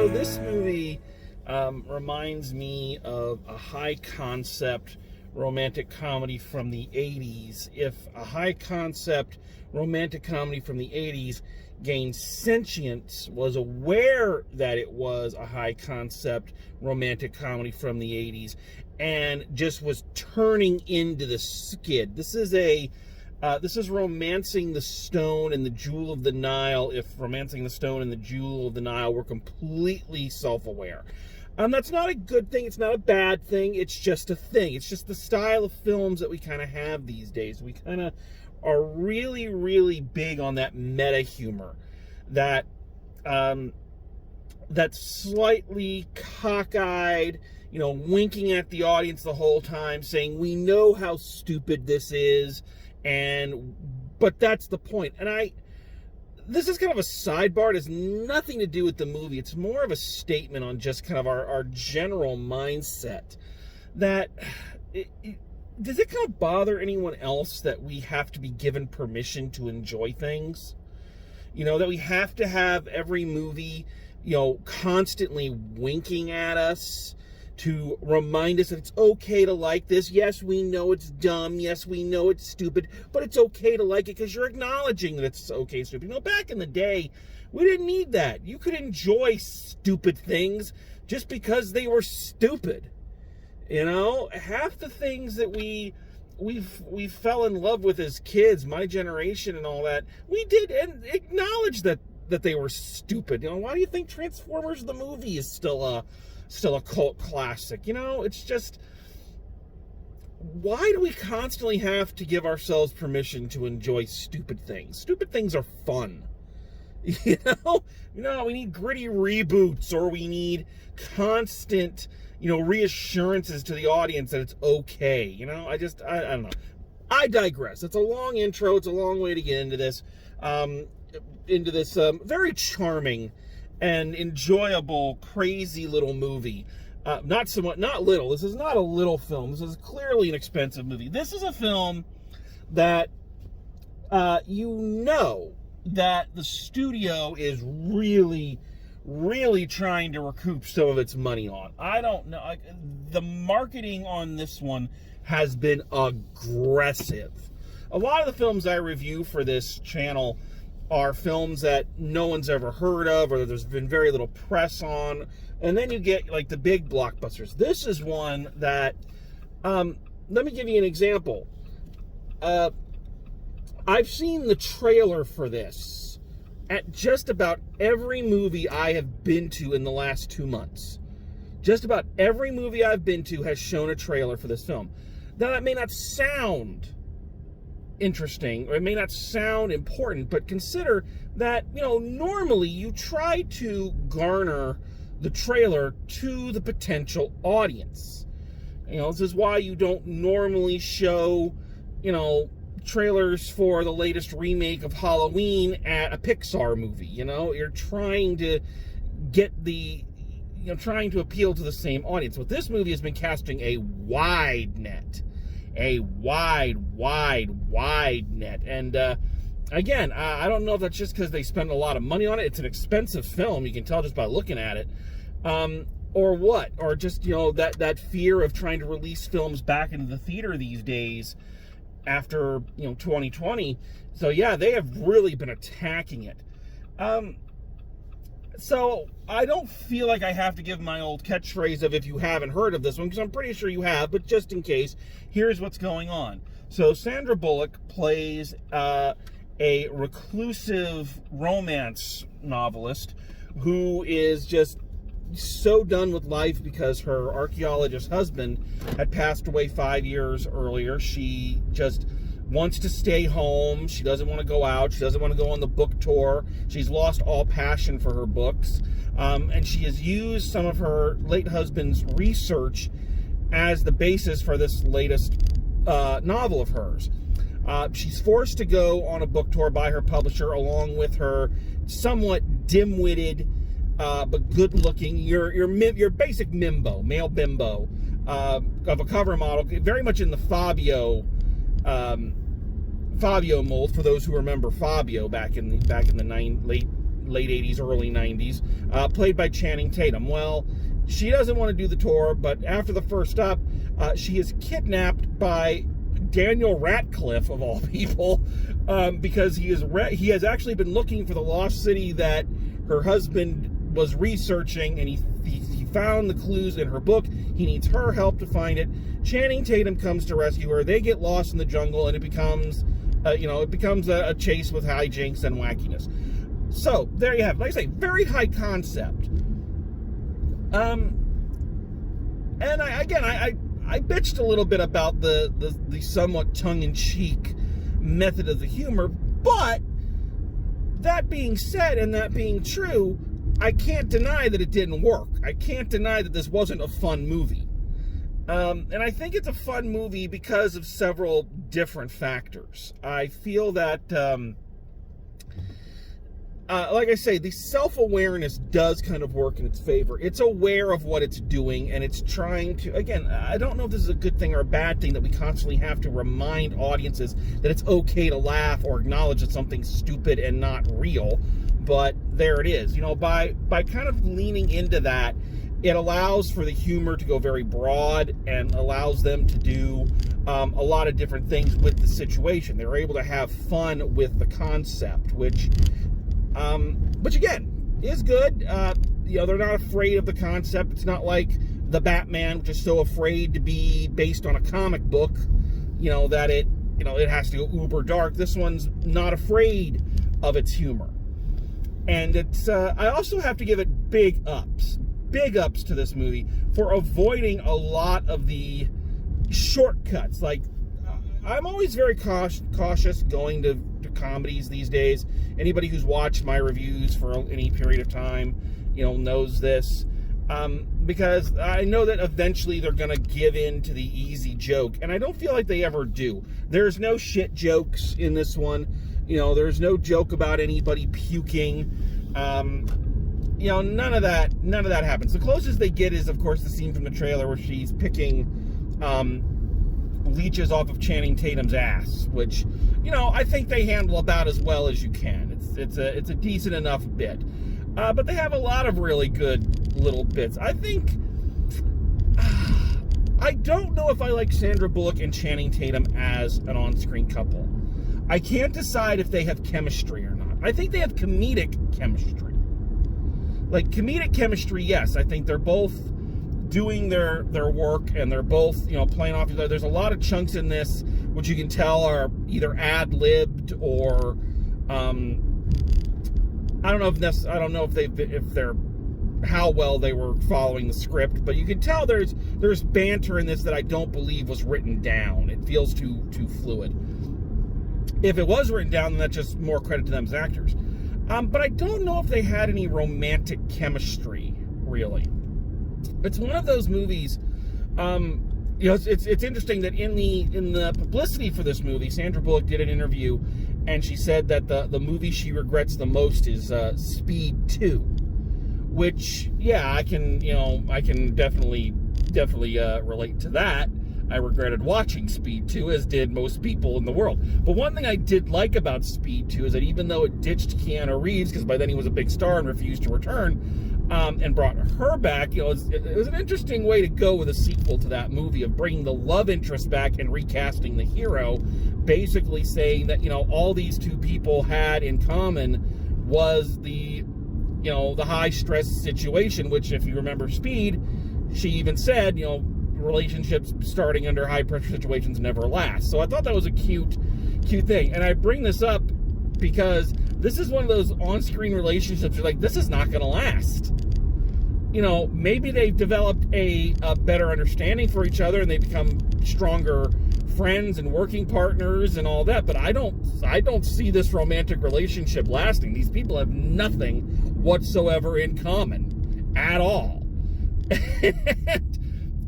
So this movie reminds me of a high-concept romantic comedy from the 80s. If a high-concept romantic comedy from the 80s gained sentience, was aware that it was a high-concept romantic comedy from the 80s, and just was turning into the skid. This is Romancing the Stone and the Jewel of the Nile, if Romancing the Stone and the Jewel of the Nile were completely self-aware. That's not a good thing. It's not a bad thing. It's just a thing. It's just the style of films that we kind of have these days. We kind of are really, really big on that meta humor, that slightly cockeyed, winking at the audience the whole time, saying, we know how stupid this is, but that's the point. And this is kind of a sidebar. It has nothing to do with the movie. It's more of a statement on just kind of our general mindset. That does it kind of bother anyone else that we have to be given permission to enjoy things? That we have to have every movie, constantly winking at us to remind us that it's okay to like this. Yes, we know it's dumb. Yes, we know it's stupid, but it's okay to like it because you're acknowledging that it's okay, stupid. Back in the day, we didn't need that. You could enjoy stupid things just because they were stupid. Half the things that we fell in love with as kids, my generation and all that, we did and acknowledge that they were stupid. Why do you think Transformers the movie is still a cult classic? It's just, why do we constantly have to give ourselves permission to enjoy stupid things? Stupid things are fun. We need gritty reboots, or we need constant, reassurances to the audience that it's okay. I don't know. I digress. It's a long intro. It's a long way to get into this, very charming and enjoyable, crazy little movie. Not little. This is not a little film. This is clearly an expensive movie. This is a film that that the studio is really, really trying to recoup some of its money on. I don't know. The marketing on this one has been aggressive. A lot of the films I review for this channel are films that no one's ever heard of, or there's been very little press on, and then you get like the big blockbusters. This is one that, let me give you an example. I've seen the trailer for this at just about every movie I have been to in the last 2 months. Just about every movie I've been to has shown a trailer for this film. Now, that may not sound interesting, or it may not sound important, but consider that, normally you try to garner the trailer to the potential audience. This is why you don't normally show, trailers for the latest remake of Halloween at a Pixar movie. You're trying to get trying to appeal to the same audience. But this movie has been casting a wide net. A wide net. And again, I don't know if that's just because they spend a lot of money on it. It's an expensive film. You can tell just by looking at it. Or what? Or just, that fear of trying to release films back into the theater these days after, 2020. So yeah, they have really been attacking it. So I don't feel like I have to give my old catchphrase of if you haven't heard of this one, because I'm pretty sure you have, but just in case, here's what's going on. So Sandra Bullock plays a reclusive romance novelist who is just so done with life because her archaeologist husband had passed away 5 years earlier. She just wants to stay home. She doesn't want to go out. She doesn't want to go on the book tour. She's lost all passion for her books. And she has used some of her late husband's research as the basis for this latest novel of hers. She's forced to go on a book tour by her publisher along with her somewhat dim-witted but good-looking, your basic male bimbo of a cover model, very much in the Fabio mold. For those who remember Fabio back in the late late 80s, early 90s, played by Channing Tatum. Well, she doesn't want to do the tour, but after the first stop, she is kidnapped by Daniel Radcliffe, of all people, because he has actually been looking for the lost city that her husband was researching, and he found the clues in her book. He needs her help to find it. Channing Tatum comes to rescue her. They get lost in the jungle, and it becomes a chase with hijinks and wackiness. So there you have it. Like I say, very high concept. And I bitched a little bit about the somewhat tongue-in-cheek method of the humor, but that being said, and that being true, I can't deny that it didn't work. I can't deny that this wasn't a fun movie. And I think it's a fun movie because of several different factors. I feel that, like I say, the self-awareness does kind of work in its favor. It's aware of what it's doing, and it's trying to, again, I don't know if this is a good thing or a bad thing that we constantly have to remind audiences that it's okay to laugh or acknowledge that something's stupid and not real. But there it is. By kind of leaning into that, it allows for the humor to go very broad and allows them to do a lot of different things with the situation. They're able to have fun with the concept, which again is good. They're not afraid of the concept. It's not like the Batman, which is so afraid to be based on a comic book, that it has to go uber dark. This one's not afraid of its humor. And it's, I also have to give it big ups to this movie for avoiding a lot of the shortcuts. Like, I'm always very cautious going to comedies these days. Anybody who's watched my reviews for any period of time, knows this. Because I know that eventually they're going to give in to the easy joke. And I don't feel like they ever do. There's no shit jokes in this one. There's no joke about anybody puking. None of that happens. The closest they get is, of course, the scene from the trailer where she's picking leeches off of Channing Tatum's ass, which, I think they handle about as well as you can. It's a decent enough bit. But they have a lot of really good little bits. I think, I don't know if I like Sandra Bullock and Channing Tatum as an on-screen couple. I can't decide if they have chemistry or not. I think they have comedic chemistry. Like, comedic chemistry, yes. I think they're both doing their work, and they're both, playing off each other. There's a lot of chunks in this which you can tell are either ad-libbed or, I don't know if they're how well they were following the script, but you can tell there's banter in this that I don't believe was written down. It feels too fluid. If it was written down, then that's just more credit to them as actors. But I don't know if they had any romantic chemistry, really. It's one of those movies, it's interesting that in the publicity for this movie, Sandra Bullock did an interview, and she said that the movie she regrets the most is Speed 2, which, yeah, I can definitely relate to that. I regretted watching Speed 2, as did most people in the world. But one thing I did like about Speed 2 is that even though it ditched Keanu Reeves, because by then he was a big star and refused to return, and brought her back, it was an interesting way to go with a sequel to that movie, of bringing the love interest back and recasting the hero, basically saying that, all these two people had in common was the high-stress situation, which, if you remember Speed, she even said, relationships starting under high-pressure situations never last. So I thought that was a cute thing. And I bring this up because this is one of those on-screen relationships you're like, this is not going to last. Maybe they've developed a better understanding for each other and they become stronger friends and working partners and all that, but I don't see this romantic relationship lasting. These people have nothing whatsoever in common at all.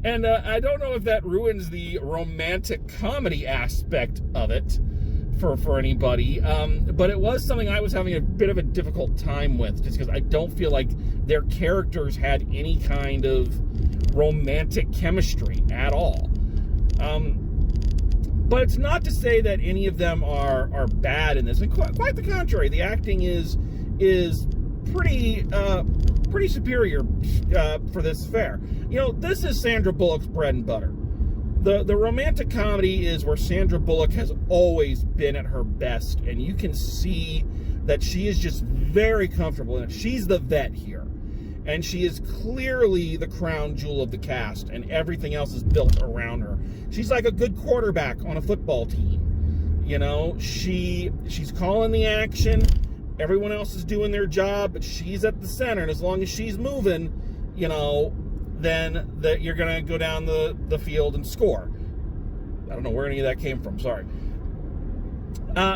And I don't know if that ruins the romantic comedy aspect of it for anybody, but it was something I was having a bit of a difficult time with, just because I don't feel like their characters had any kind of romantic chemistry at all. But it's not to say that any of them are bad in this, and quite the contrary. The acting is pretty superior for this fare. This is Sandra Bullock's bread and butter. The romantic comedy is where Sandra Bullock has always been at her best, and you can see that she is just very comfortable in it. She's the vet here, and she is clearly the crown jewel of the cast, and everything else is built around her. She's like a good quarterback on a football team. She's calling the action. Everyone else is doing their job, but she's at the center, and as long as she's moving, then you're going to go down the field and score. I don't know where any of that came from, sorry.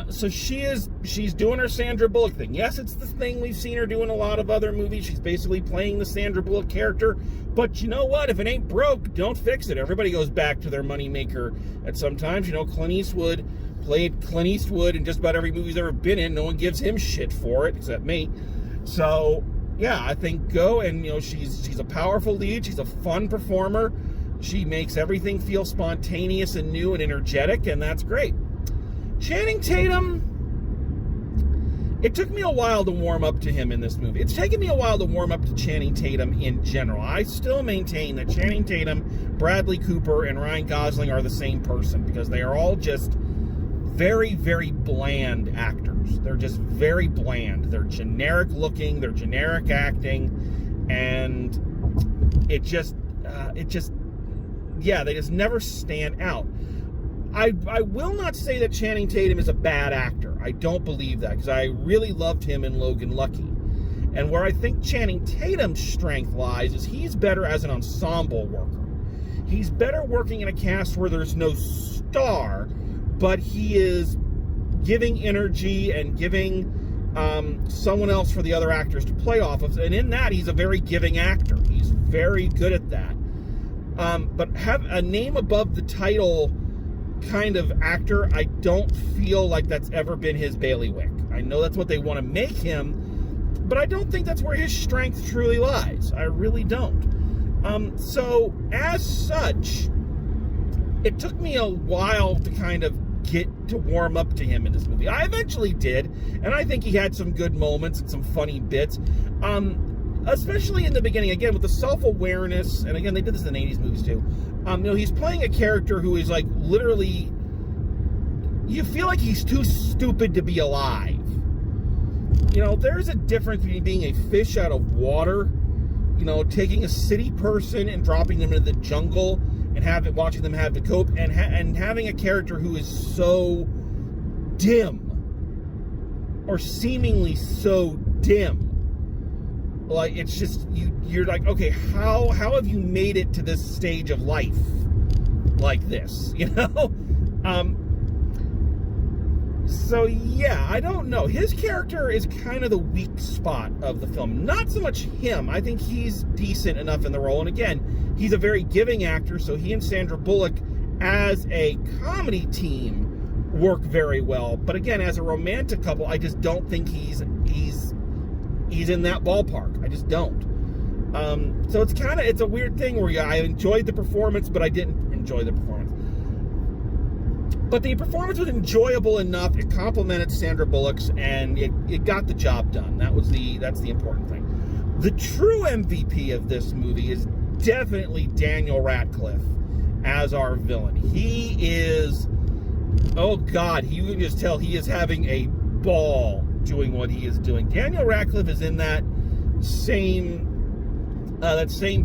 So she's doing her Sandra Bullock thing. Yes, it's the thing we've seen her do in a lot of other movies. She's basically playing the Sandra Bullock character. But you know what? If it ain't broke, don't fix it. Everybody goes back to their moneymaker at some times. Clint Eastwood played Clint Eastwood in just about every movie he's ever been in. No one gives him shit for it, except me. So, yeah, I think go. And, she's a powerful lead. She's a fun performer. She makes everything feel spontaneous and new and energetic, and that's great. Channing Tatum, it took me a while to warm up to him in this movie. It's taken me a while to warm up to Channing Tatum in general. I still maintain that Channing Tatum, Bradley Cooper, and Ryan Gosling are the same person because they are all just very, very bland actors. They're just very bland. They're generic looking, they're generic acting, and they just never stand out. I will not say that Channing Tatum is a bad actor. I don't believe that, because I really loved him in Logan Lucky. And where I think Channing Tatum's strength lies is he's better as an ensemble worker. He's better working in a cast where there's no star, but he is giving energy and giving someone else for the other actors to play off of. And in that, he's a very giving actor. He's very good at that. But have a name above the title kind of actor, I don't feel like that's ever been his bailiwick. I know that's what they want to make him, but I don't think that's where his strength truly lies. I really don't. So as such, it took me a while to kind of get to warm up to him in this movie. I eventually did, and I think he had some good moments and some funny bits. Especially in the beginning, again, with the self-awareness, and again, they did this in the 80s movies too. He's playing a character who is like literally, you feel like he's too stupid to be alive. There's a difference between being a fish out of water, taking a city person and dropping them into the jungle and watching them have to cope, and having a character who is so dim, or seemingly so dim. Like, it's just, you're like, okay, how have you made it to this stage of life like this, So, yeah, I don't know. His character is kind of the weak spot of the film. Not so much him. I think he's decent enough in the role. And again, he's a very giving actor, so he and Sandra Bullock, as a comedy team, work very well. But again, as a romantic couple, I just don't think he's in that ballpark. I just don't. So it's a weird thing where I enjoyed the performance, but I didn't enjoy the performance. But the performance was enjoyable enough. It complimented Sandra Bullock's, and it got the job done. That's the important thing. The true MVP of this movie is definitely Daniel Radcliffe as our villain. He is, oh God, you can just tell he is having a ball doing what he is doing. Daniel Radcliffe is in that same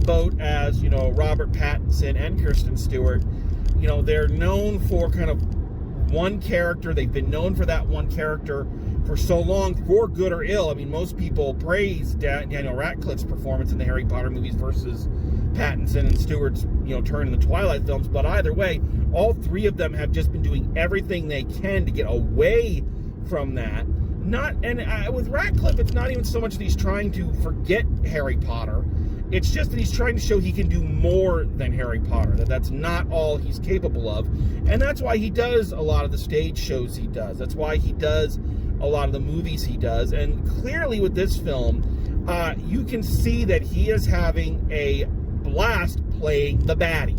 boat as Robert Pattinson and Kristen Stewart. They're known for kind of one character. They've been known for that one character for so long, for good or ill. I mean, most people praise Daniel Radcliffe's performance in the Harry Potter movies versus Pattinson and Stewart's turn in the Twilight films. But either way, all three of them have just been doing everything they can to get away from that. With Radcliffe, it's not even so much that he's trying to forget Harry Potter. It's just that he's trying to show he can do more than Harry Potter, that's not all he's capable of. And that's why he does a lot of the stage shows he does. That's why he does a lot of the movies he does. And clearly with this film, you can see that he is having a blast playing the baddie.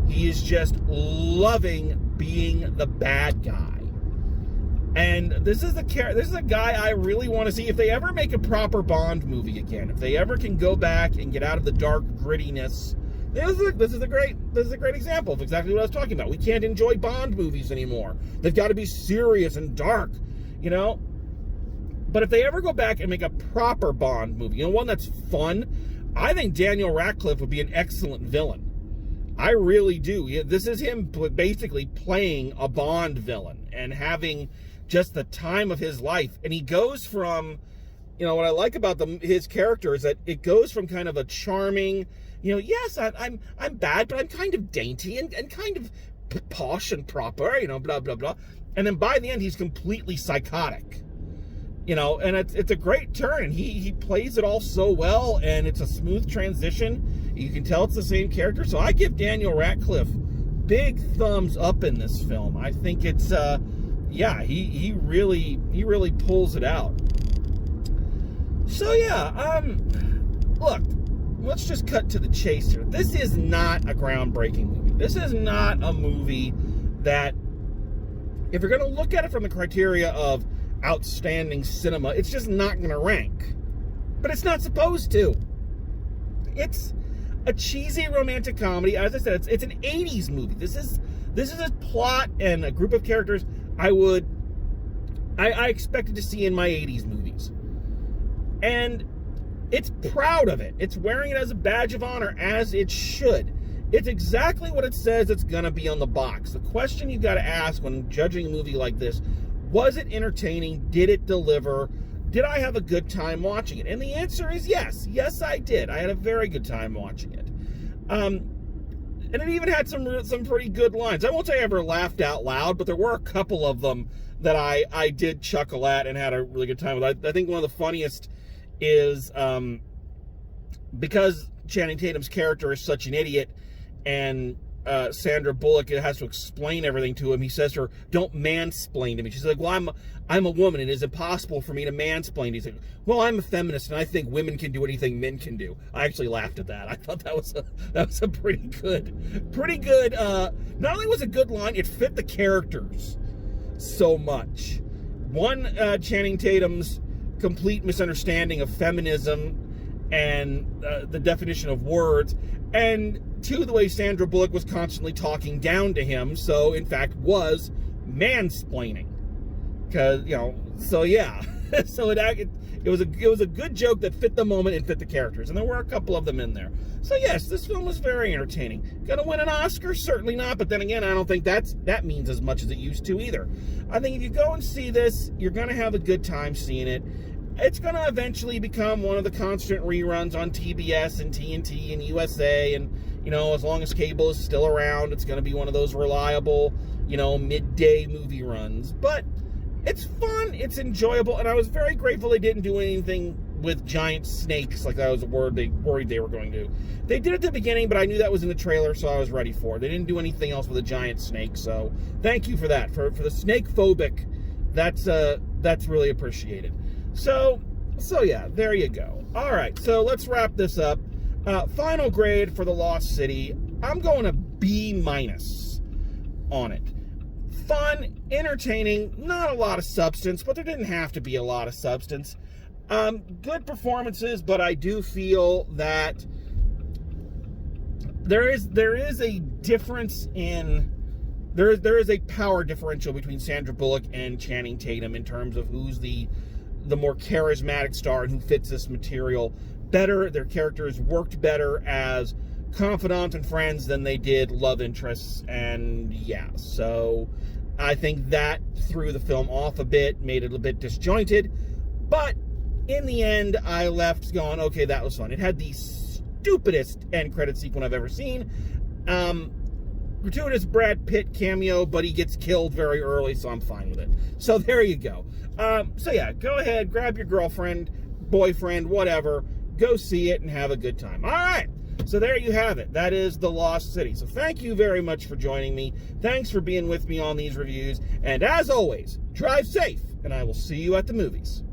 He is just loving being the bad guy. And this is a guy I really want to see. If they ever make a proper Bond movie again, if they ever can go back and get out of the dark grittiness, this is a great example of exactly what I was talking about. We can't enjoy Bond movies anymore. They've got to be serious and dark, you know? But if they ever go back and make a proper Bond movie, you know, one that's fun, I think Daniel Radcliffe would be an excellent villain. I really do. This is him basically playing a Bond villain and having just the time of his life. And he goes from, you know, what I like about his character is that it goes from kind of a charming, you know, yes, I'm bad, but I'm kind of dainty and kind of posh and proper, you know, blah, blah, blah. And then by the end, he's completely psychotic. You know, and it's a great turn. He plays it all so well, and it's a smooth transition. You can tell it's the same character. So I give Daniel Radcliffe big thumbs up in this film. I think it's yeah, he really pulls it out. So yeah, look, let's just cut to the chase here. This is not a groundbreaking movie. This is not a movie that, if you're going to look at it from the criteria of outstanding cinema, it's just not going to rank. But it's not supposed to. It's a cheesy romantic comedy. As I said, it's an 80s movie. This is a plot and a group of characters I expected to see in my 80s movies. And it's proud of it. It's wearing it as a badge of honor, as it should. It's exactly what it says it's going to be on the box. The question you got to ask when judging a movie like this: was it entertaining? Did it deliver? Did I have a good time watching it? And the answer is yes. Yes, I did. I had a very good time watching it. And it even had some pretty good lines. I won't say I ever laughed out loud, but there were a couple of them that I did chuckle at and had a really good time with. I think one of the funniest is because Channing Tatum's character is such an idiot, and Sandra Bullock has to explain everything to him. He says to her, "Don't mansplain to me." She's like, "Well, I'm a woman. It is impossible for me to mansplain." He's like, "Well, I'm a feminist, and I think women can do anything men can do." I actually laughed at that. I thought that was a pretty good. Not only was it a good line, it fit the characters so much. One, Channing Tatum's complete misunderstanding of feminism and the definition of words, and two, the way Sandra Bullock was constantly talking down to him, so in fact was mansplaining. Because, you know, so yeah. So it was a good joke that fit the moment and fit the characters, and there were a couple of them in there. So yes, this film was very entertaining. Gonna win an Oscar? Certainly not, but then again, I don't think that means as much as it used to either. I think if you go and see this, you're gonna have a good time seeing it. It's going to eventually become one of the constant reruns on TBS and TNT and USA, and, you know, as long as cable is still around, it's going to be one of those reliable, you know, midday movie runs. But it's fun, it's enjoyable, and I was very grateful they didn't do anything with giant snakes like that was a word they worried they were going to do. They did at the beginning, but I knew that was in the trailer, so I was ready for it. They didn't do anything else with a giant snake, so thank you for that. For the snake phobic, that's really appreciated. So yeah, there you go. All right, so let's wrap this up. Final grade for The Lost City. I'm going a B- on it. Fun, entertaining, not a lot of substance, but there didn't have to be a lot of substance. Good performances, but I do feel that there is a difference in... There is a power differential between Sandra Bullock and Channing Tatum in terms of who's the more charismatic star and who fits this material better. Their characters worked better as confidants and friends than they did love interests. And yeah, so I think that threw the film off a bit, made it a bit disjointed. But in the end, I left going, okay, that was fun. It had the stupidest end credit sequence I've ever seen. Gratuitous Brad Pitt cameo, but he gets killed very early, so I'm fine with it. So there you go. So yeah, go ahead, grab your girlfriend, boyfriend, whatever, go see it and have a good time. All right, so there you have it. That is The Lost City. So thank you very much for joining me. Thanks for being with me on these reviews. And as always, drive safe, and I will see you at the movies.